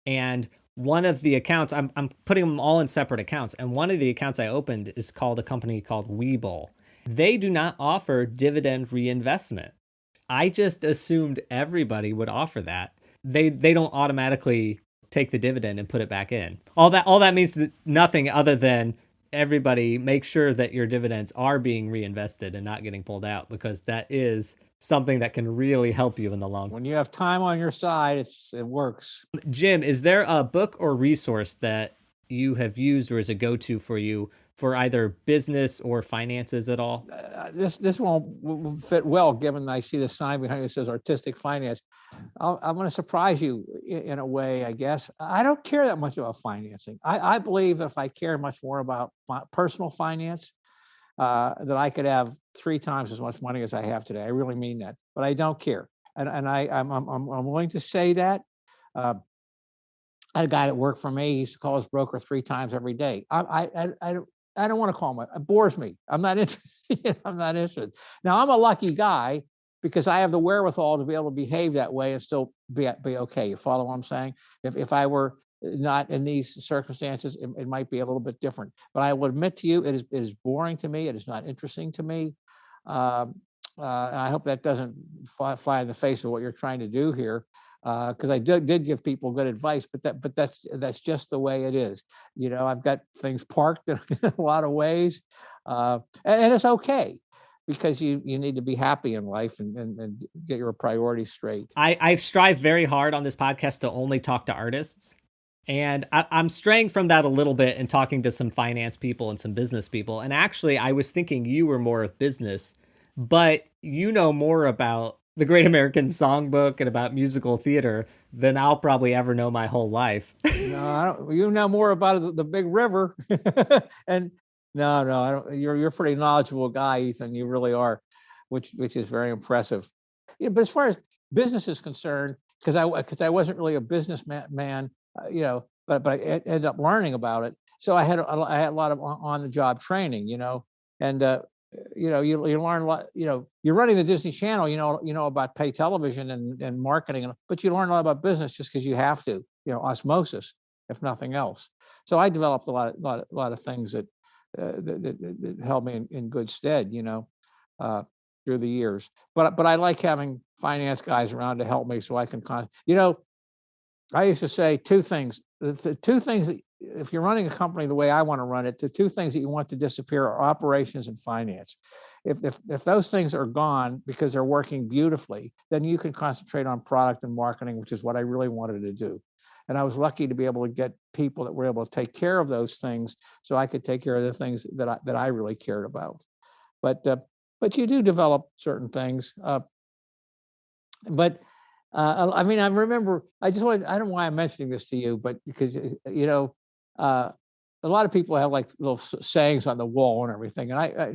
And one of the accounts, I'm putting them all in separate accounts, and one of the accounts I opened is called a company called Webull. They do not offer dividend reinvestment. I just assumed everybody would offer that. They don't automatically take the dividend and put it back in. All that means nothing other than everybody make sure that your dividends are being reinvested and not getting pulled out, because that is something that can really help you in the long run. When you have time on your side, it works. Jim, is there a book or resource that you have used or is a go-to for you for either business or finances at all? This won't fit well, given I see the sign behind it that says artistic finance. I'm going to surprise you in a way, I guess. I don't care that much about financing. I believe if I care much more about personal finance, that I could have 3 times as much money as I have today. I really mean that, but I don't care, and I'm willing to say that. I had a guy that worked for me. He used to call his broker 3 times every day. I don't want to call him. It bores me. I'm not interested. I'm not interested. Now, I'm a lucky guy because I have the wherewithal to be able to behave that way and still be okay. You follow what I'm saying? If I were not in these circumstances, it might be a little bit different. But I will admit to you, it is boring to me. It is not interesting to me. And I hope that doesn't fly in the face of what you're trying to do here. Because I did give people good advice, but that's just the way it is. I've got things parked in a lot of ways, and it's okay, because you need to be happy in life and get your priorities straight. I strive very hard on this podcast to only talk to artists, and I'm straying from that a little bit and talking to some finance people and some business people. And actually, I was thinking you were more of business but you know more about the Great American Songbook and about musical theater than I'll probably ever know my whole life. No, I don't, you know more about the Big River, and no, I don't. You're a pretty knowledgeable guy, Ethan. You really are, which is very impressive. But as far as business is concerned, because I wasn't really a businessman, but I ended up learning about it. So I had a lot of on the job training, and you learn a lot. You're running the Disney Channel, about pay television and marketing, but you learn a lot about business just because you have to, osmosis, if nothing else. So I developed a lot of things that held me in good stead, through the years. But I like having finance guys around to help me so I can, I used to say two things. The two things that, if you're running a company the way I want to run it, the two things that you want to disappear are operations and finance. If those things are gone because they're working beautifully, then you can concentrate on product and marketing, which is what I really wanted to do. And I was lucky to be able to get people that were able to take care of those things, so I could take care of the things that I really cared about. But you do develop certain things. I mean, I remember, I don't know why I'm mentioning this to you, but because, a lot of people have like little sayings on the wall and everything. And I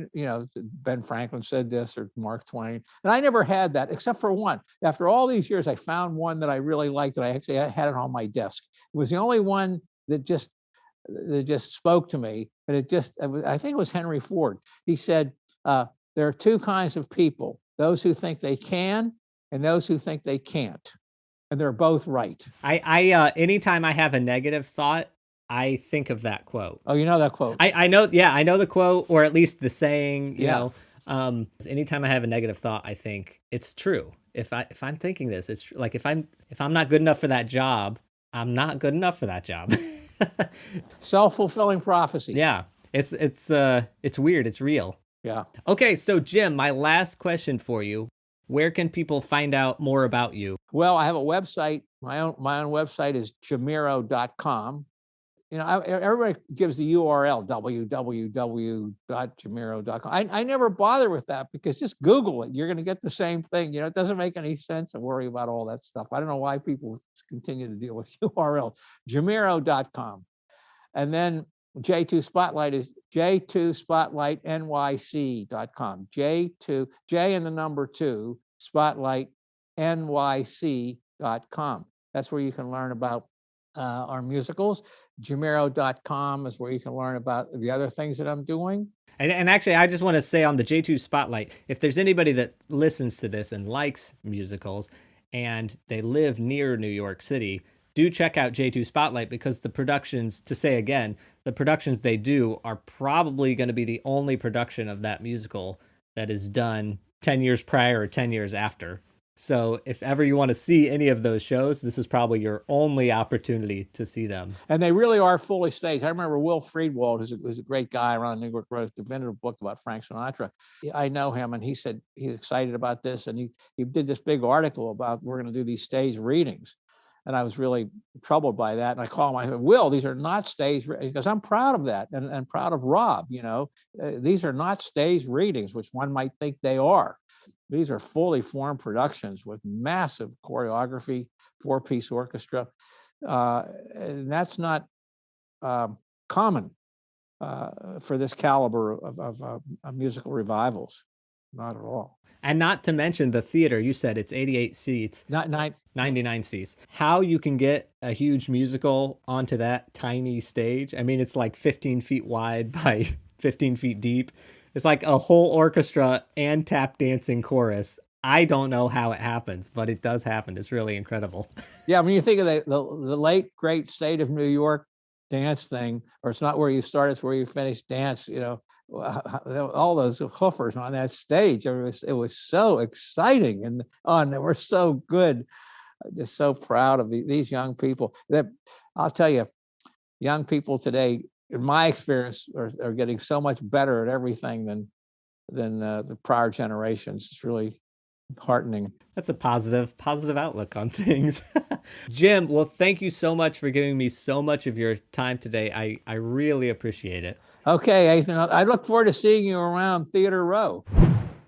Ben Franklin said this, or Mark Twain, and I never had that except for one. After all these years, I found one that I really liked, and I actually had it on my desk. It was the only one that just spoke to me. And I think it was Henry Ford. He said, there are two kinds of people: those who think they can and those who think they can't. And they're both right. I anytime I have a negative thought, I think of that quote. Oh, you know that quote? I know, yeah, I know the quote, or at least the saying, you know. Anytime I have a negative thought, I think it's true. If I'm thinking this, it's like if I'm not good enough for that job, I'm not good enough for that job. Self-fulfilling prophecy. Yeah. It's weird, it's real. Yeah. Okay, so Jim, my last question for you. Where can people find out more about you? Well, I have a website. My own website is Jimirro.com. Everybody gives the URL, www.jimirro.com. I never bother with that, because just Google it. You're going to get the same thing. It doesn't make any sense to worry about all that stuff. I don't know why people continue to deal with URL. Jimirro.com. And then J2 Spotlight is J2SpotlightNYC.com. J and the number 2, SpotlightNYC.com. That's where you can learn about our musicals. Jimirro.com is where you can learn about the other things that I'm doing. And actually, I just want to say on the J2 Spotlight, if there's anybody that listens to this and likes musicals and they live near New York City, do check out J2 Spotlight, because the productions, to say again, the productions they do are probably going to be the only production of that musical that is done 10 years prior or 10 years after. So if ever you want to see any of those shows, this is probably your only opportunity to see them. And they really are fully staged. I remember Will Friedwald, who's a great guy around New York, wrote a definitive book about Frank Sinatra. I know him, and he said he's excited about this. And he did this big article about, we're going to do these stage readings. And I was really troubled by that. And I called him, I said, Will, these are not staged, because I'm proud of that, and proud of Rob. These are not staged readings, which one might think they are. These are fully formed productions with massive choreography, 4-piece orchestra. And that's not common for this caliber of musical revivals. Not at all. And not to mention the theater. You said it's 88 seats. 99 seats. How you can get a huge musical onto that tiny stage? I mean, it's like 15 feet wide by 15 feet deep. It's like a whole orchestra and tap dancing chorus. I don't know how it happens, but it does happen. It's really incredible. Yeah, when you think of the late, great state of New York dance thing, or it's not where you start, it's where you finish dance, all those hoofers on that stage. It was so exciting, and they were so good. I'm just so proud of these young people. I'll tell you, young people today, in my experience, are getting so much better at everything than the prior generations. It's really heartening. That's a positive outlook on things. Jim, well, thank you so much for giving me so much of your time today. I really appreciate it. Okay, Ethan, I look forward to seeing you around Theater Row.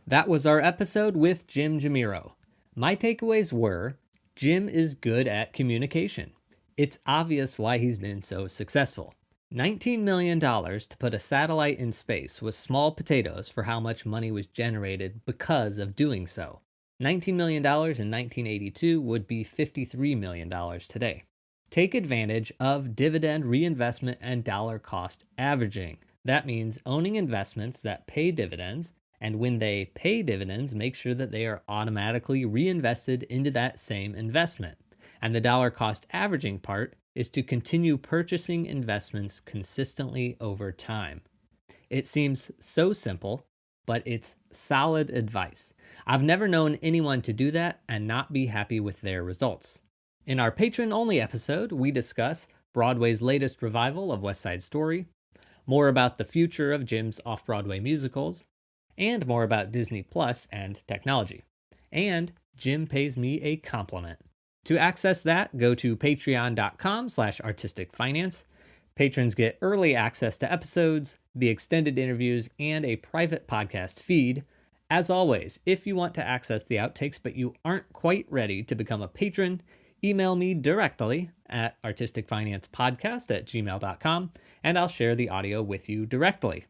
That was our episode with Jim Jimirro. My takeaways were, Jim is good at communication. It's obvious why he's been so successful. $19 million to put a satellite in space was small potatoes for how much money was generated because of doing so. $19 million in 1982 would be $53 million today. Take advantage of dividend reinvestment and dollar cost averaging. That means owning investments that pay dividends, and when they pay dividends, make sure that they are automatically reinvested into that same investment. And the dollar cost averaging part is to continue purchasing investments consistently over time. It seems so simple, but it's solid advice. I've never known anyone to do that and not be happy with their results. In our patron-only episode, we discuss Broadway's latest revival of West Side Story, more about the future of Jim's off-Broadway musicals, and more about Disney Plus and technology. And Jim pays me a compliment. To access that, go to patreon.com/artisticfinance. Patrons get early access to episodes, the extended interviews, and a private podcast feed. As always, if you want to access the outtakes but you aren't quite ready to become a patron, email me directly at artisticfinancepodcast@gmail.com, and I'll share the audio with you directly.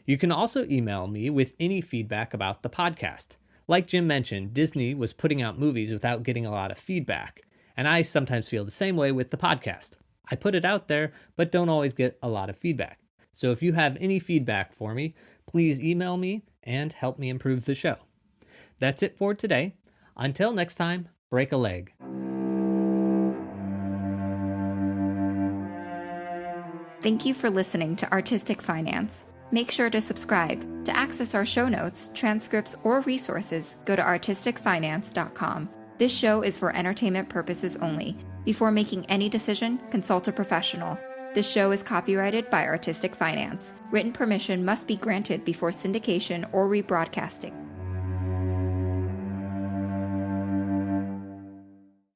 You can also email me with any feedback about the podcast. Like Jim mentioned, Disney was putting out movies without getting a lot of feedback, and I sometimes feel the same way with the podcast. I put it out there, but don't always get a lot of feedback. So if you have any feedback for me, please email me and help me improve the show. That's it for today. Until next time, break a leg. Thank you for listening to Artistic Finance. Make sure to subscribe. To access our show notes, transcripts, or resources, go to artisticfinance.com. This show is for entertainment purposes only. Before making any decision, consult a professional. This show is copyrighted by Artistic Finance. Written permission must be granted before syndication or rebroadcasting.